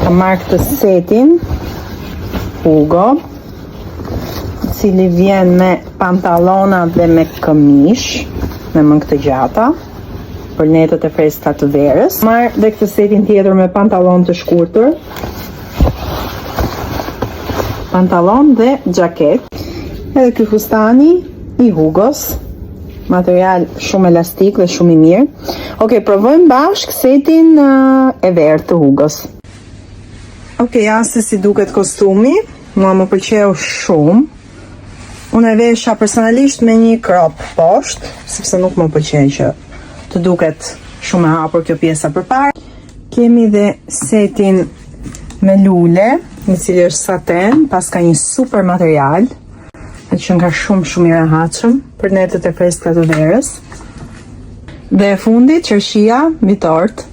Kam marrë këtë setin Hugo, i cili vjen me pantallona dhe me këmish, me mëngë të gjata, për netët e freskëta të verës. Marrë dhe këtë setin tjetër me pantallon të shkurtër, pantallon dhe xhaket. Edhe ky fustani i Hugos, material shumë elastik dhe shumë i mirë. Okej, provojmë bashkë setin e verë të Hugos. Okej, ashtu si duket kostumi, mua më pëlqeu shumë. Unë e vesha personalisht me një crop poshtë, sepse nuk më pëlqen që të duket shumë e hapur kjo pjesa përpara. Kemi dhe setin me lule, i cili është saten, pas ka një super material, që nga shumë i rehatshëm për netët e freskëta të verës. Dhe e fundit, qershia mbi tort.